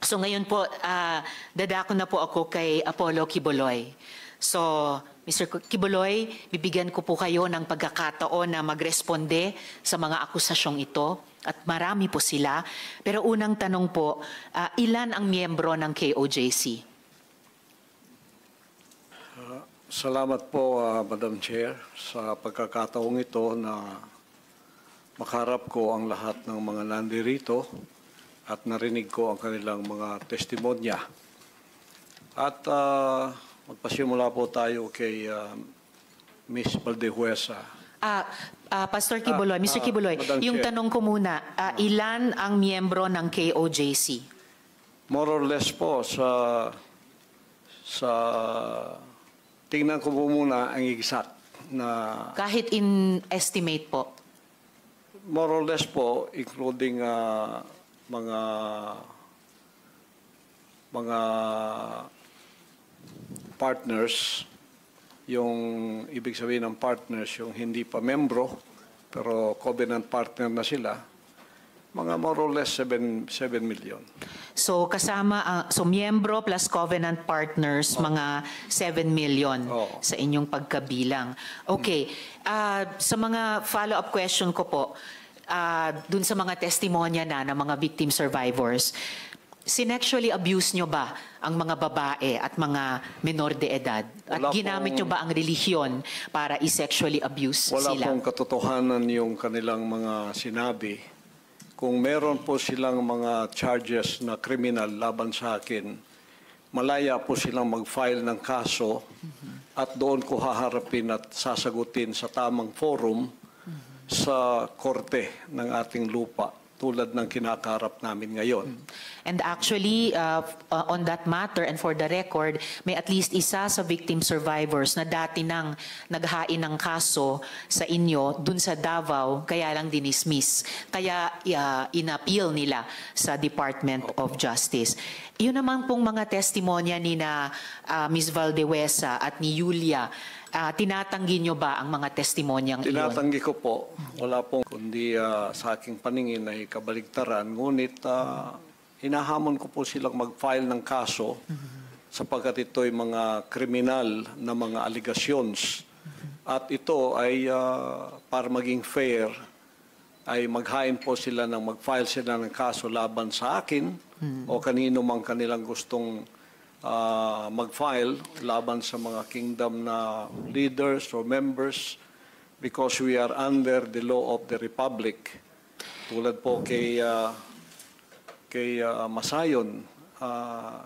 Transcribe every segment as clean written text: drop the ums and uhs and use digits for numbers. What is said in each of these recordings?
So ngayon po, dadako na po ako kay Apollo Quiboloy. So, Mr. Quiboloy, bibigyan ko po kayo ng pagkakataon na magresponde sa mga akusasyong ito. At marami po sila. Pero unang tanong po, ilan ang miyembro ng KOJC? Salamat po, Madam Chair, sa pagkakataong ito na makaharap ko ang lahat ng mga nandirito at narinig ko ang kanilang mga testimonya. At magpasimula po tayo kay Ms. Valdehuesa. Pastor Quiboloy, Mr. Quiboloy, yung Chair, tanong ko muna, ilan ang miyembro ng KOJC? More or less po sa tingnan ko po muna ang exact na Kahit in estimate po. more or less po, including mga partners, yung ibig sabihin ng partners, yung hindi pa membro, pero covenant partner na sila, mga more or less 7 million. So kasama, so miyembro plus covenant partners, mga 7 million sa inyong pagkabilang. Okay, sa mga follow-up question ko po, dun sa mga testimonya na ng mga victim survivors, sinexually abuse nyo ba ang mga babae at mga menor de edad? At ginamit nyo ba ang relihiyon para i-sexually abuse sila? Wala pong katotohanan yung kanilang mga sinabi. Kung meron po silang mga charges na kriminal laban sa akin, malaya po silang mag-file ng kaso at doon ko haharapin at sasagutin sa tamang forum sa korte ng ating lupa tulad ng kinakaharap namin ngayon. And actually, on that matter and for the record, may at least isa sa victim survivors na dati nang naghain ng kaso sa inyo dun sa Davao, kaya lang dinismiss. Kaya inappeal nila sa Department of Justice. Yun naman pong mga testimonya ni na Ms. Valdehuesa at ni Julia, tinatanggi nyo ba ang mga testimonyang iyon? Tinatanggi ko po. Wala pong kundi sa aking paningin ay kabaligtaran. Ngunit hinahamon ko po silang mag-file ng kaso sapagkat ito'y mga kriminal na mga allegations. At ito ay para maging fair ay maghain po sila ng mag-file sila ng kaso laban sa akin o kanino mang kanilang gustong mag-file laban sa mga kingdom na leaders or members because we are under the law of the Republic. Tulad po kay Masayon,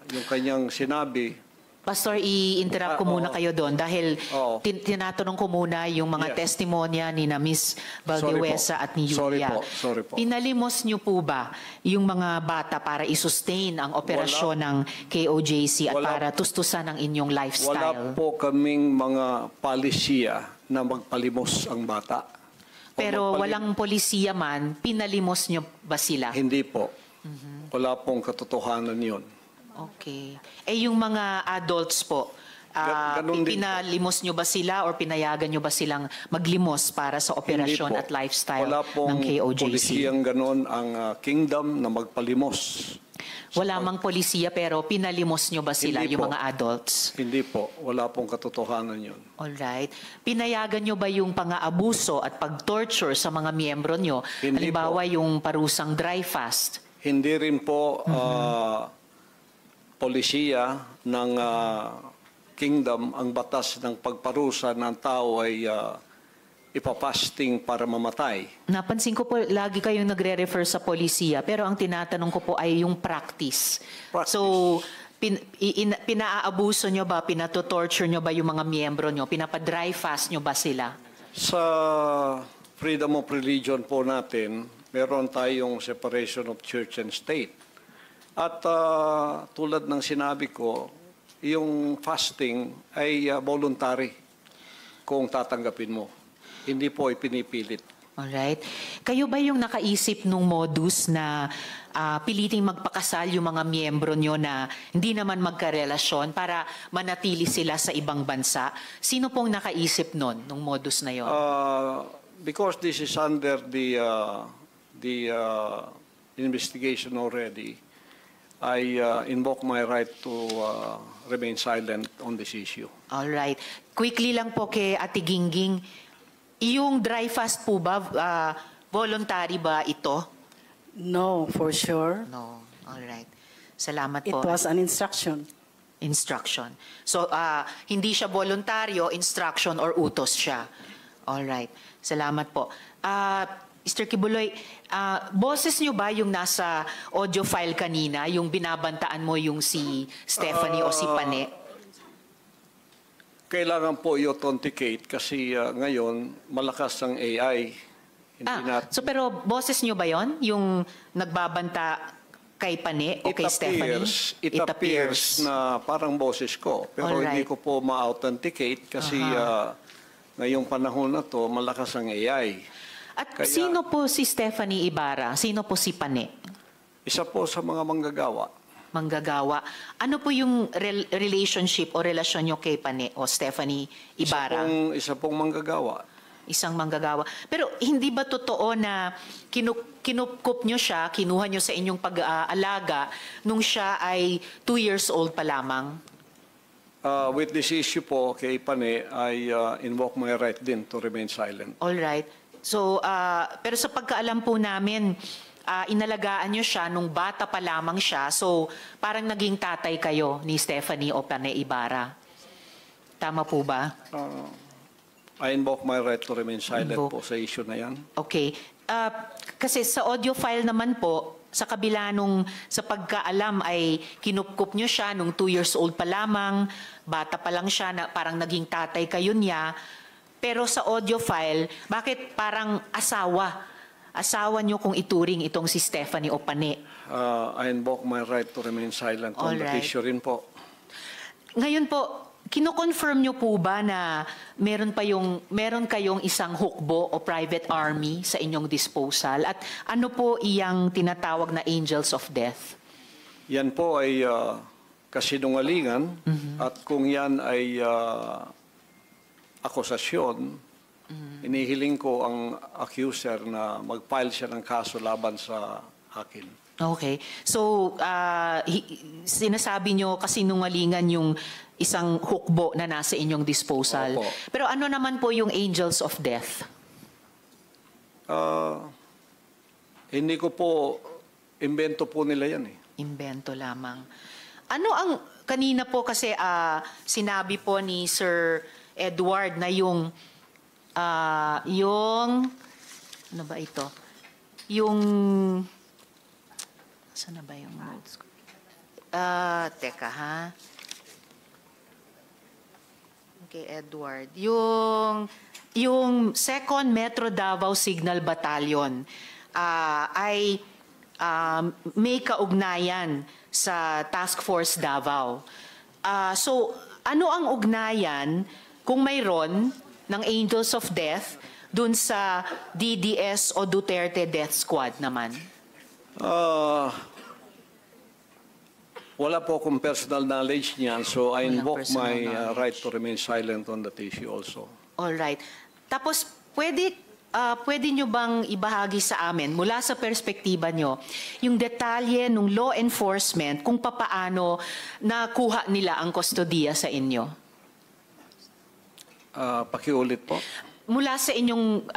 yung kanyang sinabi. Pastor, i-interrupt ko muna kayo doon dahil tinatanong ko muna yung mga testimonya ni na Ms. Valdehuesa at ni Julia. Sorry po. Pinalimos niyo po ba yung mga bata para i-sustain ang operasyon ng KOJC at para tustusan ang inyong lifestyle? Wala po kaming mga palisiya na magpalimos ang bata. Pero walang polisiya man, pinalimos niyo ba sila? Hindi po. Wala pong katotohanan yun. Okay. Yung mga adults po, pinalimos nyo ba sila or pinayagan nyo ba silang maglimos para sa operasyon at lifestyle ng KOJC? Wala pong polisiyang ganon ang kingdom na magpalimos. Wala mang polisiya pero pinalimos nyo ba sila, yung mga adults? Hindi po. Wala pong katotohanan yun. Alright. Pinayagan nyo ba yung pang-aabuso at pag-torture sa mga miyembro nyo? Hindi Halimbawa yung parusang dry fast? Hindi rin po polisiya ng kingdom ang batas ng pagparusa ng tao ay ipapasting para mamatay. Napansin ko po, lagi kayong nagre-refer sa polisiya, pero ang tinatanong ko po ay yung practice. So, pinaabuso nyo ba, pinatotorture nyo ba yung mga miyembro nyo? Pinapa-dry fast nyo ba sila? Sa freedom of religion po natin, meron tayong separation of church and state. At tulad ng sinabi ko, yung fasting ay voluntary kung tatanggapin mo. Hindi po ipinipilit. Alright. Kayo ba yung nakaisip nung modus na piliting magpakasal yung mga miyembro nyo na hindi naman magkarelasyon para manatili sila sa ibang bansa? Sino pong nakaisip nun, nung modus na yon? Because this is under the investigation already, I invoke my right to remain silent on this issue. All right. Quickly lang po kay Ate Gingging, yung dry fast po ba, voluntary ba ito? No, for sure. No. All right. Salamat It po. was an instruction. Instruction. So, hindi siya voluntaryo, instruction or utos siya. All right. Salamat po. Mr. Kibuloy, boses niyo ba yung nasa audio file kanina, yung binabantaan mo yung si Stephanie o si Pane? Kailangan po i-authenticate kasi ngayon malakas ang AI. So pero boses niyo ba yon yung nagbabanta kay Pane o kay Stephanie? It appears na parang boses ko. Pero Alright. hindi ko po ma-authenticate kasi ngayong panahon na to malakas ang AI. At Kaya- sino po si Stephanie Ibarra? Sino po si Pane? Isa po sa mga manggagawa. Manggagawa. Ano po yung relationship o relasyon nyo kay Pane o Stephanie Ibarra? Isa pong manggagawa. Isang manggagawa. Pero hindi ba totoo na kinupkup nyo siya, kinuha nyo sa inyong pag-aalaga nung siya ay 2 years old pa lamang? With this issue po kay Pane, I invoke my right din to remain silent. All right. So, pero sa pagkaalam po namin, inalagaan nyo siya nung bata pa lamang siya. So, parang naging tatay kayo ni Stephanie o Pane Ibarra. Tama po ba? I invoke my right to remain silent Invoke. po sa issue na yan. Okay. Kasi sa audio file naman po, sa kabila nung sa pagkaalam ay kinupkup nyo siya nung 2 years old pa lamang, bata pa lang siya, na parang naging tatay kayo niya. Pero sa audio file, bakit parang asawa? Asawa nyo kung ituring itong si Stephanie o Pane. I invoke my right to remain silent on that Alright. issue rin po. Ngayon po, kino-confirm nyo po ba na meron kayong isang hukbo o private army sa inyong disposal? At ano po iyang tinatawag na angels of death? Yan po ay kasinungalingan at kung yan ay akusasyon, inihiling ko ang accuser na mag-file siya ng kaso laban sa akin. Okay. So, sinasabi nyo kasinungalingan yung isang hukbo na nasa inyong disposal. Opo. Pero ano naman po yung angels of death? Hindi ko po, imbento po nila yan eh. Imbento lamang. Ano ang, kanina po kasi sinabi po ni Sir Edward na yung, ano ba ito? Yung, saan na ba yung notes ko? Teka ha. Okay, Edward. Yung 2nd Metro Davao Signal Battalion ay may kaugnayan sa Task Force Davao. So, ano ang ugnayan kung mayroon ng Angels of Death dun sa DDS o Duterte Death Squad naman? Wala po akong personal knowledge niyan, so I Walang invoke personal my knowledge. right to remain silent on that issue also. All right. Tapos, pwede nyo bang ibahagi sa amin, mula sa perspektiba nyo, yung detalye ng law enforcement kung papaano nakuha nila ang kustodiya sa inyo? Pakiulit po. Mula sa inyong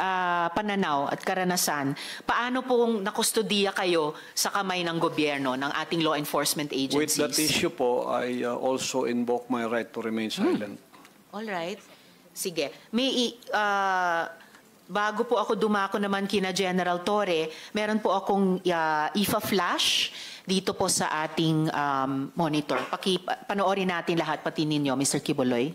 pananaw at karanasan, paano pong nakustodiya kayo sa kamay ng gobyerno, ng ating law enforcement With agencies? that issue po, I also invoke my right to remain silent. All right. Sige. Bago po ako dumako naman kina General Torre, meron po akong IFA-flash dito po sa ating monitor. Panoorin natin lahat, pati ninyo, Mr. Kibuloy.